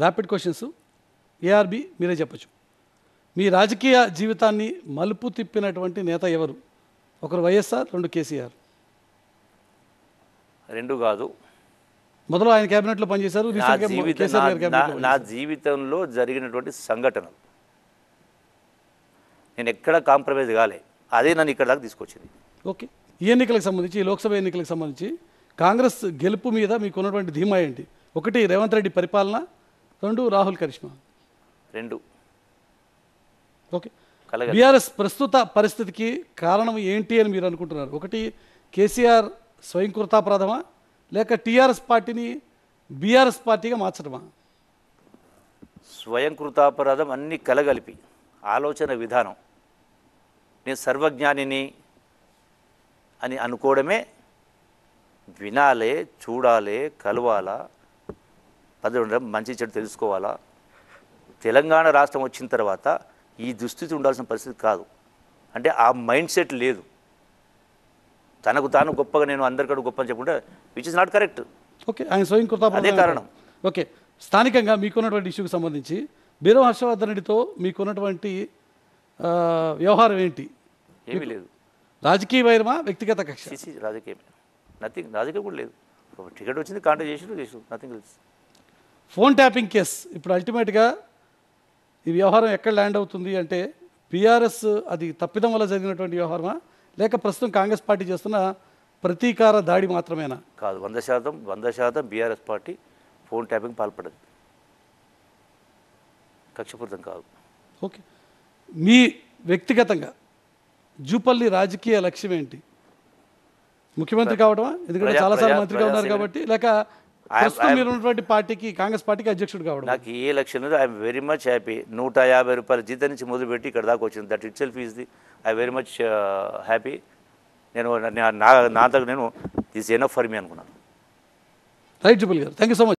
Rapid questions. ARB మీరే చెప్పచ్చు. మీ రాజకీయ జీవితాన్ని మలుపు తిప్పినటువంటి నేత ఎవరు? ఒకరు వైఎస్ఆర్, రెండు కేసీఆర్. రెండు కాదు. మొదలు ఆయన క్యాబినెట్లో పనిచేశారు, నా జీవితంలో జరిగినటువంటి సంఘటనలు నేను ఎక్కడ కాంప్రమైజ్ కాలే, అదే నన్ను ఇక్కడ దాకా తీసుకొచ్చింది. ఓకే, ఈ ఎన్నికలకు సంబంధించి, ఈ లోక్సభ ఎన్నికలకు సంబంధించి కాంగ్రెస్ గెలుపు మీద మీకు ఉన్నటువంటి ధీమా ఏంటి? ఒకటి రేవంత్ రెడ్డి పరిపాలన, రెండు రాహుల్ కరిష్మా. రెండు. ఓకే, బీఆర్ఎస్ ప్రస్తుత పరిస్థితికి కారణం ఏంటి అని మీరు అనుకుంటున్నారు? ఒకటి కేసీఆర్ స్వయంకృతాపరాధమా, లేక టీఆర్ఎస్ పార్టీని బీఆర్ఎస్ పార్టీగా మార్చడమా? స్వయంకృతాపరాధం అన్నీ కలగలిపి ఆలోచన విధానం. నేను సర్వజ్ఞానిని అని అనుకోవడమే. వినాలే, చూడాలే, కలవాలా, పదవి మంచి చెడు తెలుసుకోవాలా. తెలంగాణ రాష్ట్రం వచ్చిన తర్వాత ఈ దుస్థితి ఉండాల్సిన పరిస్థితి కాదు. అంటే ఆ మైండ్ సెట్ లేదు. తనకు తాను గొప్పగా, నేను అందరికన్నా గొప్ప అని చెప్పుకుంటే which is not correct. Okay, ఆయన స్వయంకృతాపరాధం అదే కారణం. ఓకే, స్థానికంగా మీకున్నటువంటి ఇష్యూకి సంబంధించి బీరం హర్షవర్ధన్ రెడ్డితో మీకున్నటువంటి వ్యవహారం ఏంటి? ఏమీ లేదు. రాజకీయ వైరమా, వ్యక్తిగత కక్ష? రాజకీయమే, నథింగ్. రాజకీయం కూడా లేదు. టికెట్ వచ్చింది, కాంటాక్ట్ చేసి nothing else. Phone tapping case ఇప్పుడు అల్టిమేట్గా ఈ వ్యవహారం ఎక్కడ ల్యాండ్ అవుతుంది అంటే, బీఆర్ఎస్ అది తప్పిదం వల్ల జరిగినటువంటి వ్యవహారమా, లేక ప్రస్తుతం కాంగ్రెస్ పార్టీ చేస్తున్న ప్రతీకార దాడి మాత్రమేనా? కాదు, 100% బీఆర్ఎస్ పార్టీ ఫోన్ ట్యాపింగ్ పాల్పడదు. కక్షపూరితం కాదు. ఓకే, మీ వ్యక్తిగతంగా జూపల్లి రాజకీయ లక్ష్యం ఏంటి? ముఖ్యమంత్రి కావడమా? ఎందుకంటే చాలాసార్లు మంత్రిగా ఉన్నారు కాబట్టి, లేక ప్రస్తుతం మీరు ఉన్నటువంటి పార్టీకి, కాంగ్రెస్ పార్టీకి అధ్యక్షుడు కావడం? నాకు ఏ లక్ష్యం లేదు. I'm very much happy. 150 రూపాయల జీతం నుంచి మొదలుపెట్టి ఇక్కడ దాకా వచ్చింది. That it self is the I very much happy. నేను దిస్ ఎనఫ్ ఫర్ మీ అనుకున్నాను. రైట్ జూపల్లి గారు, థ్యాంక్ యూ సో మచ్.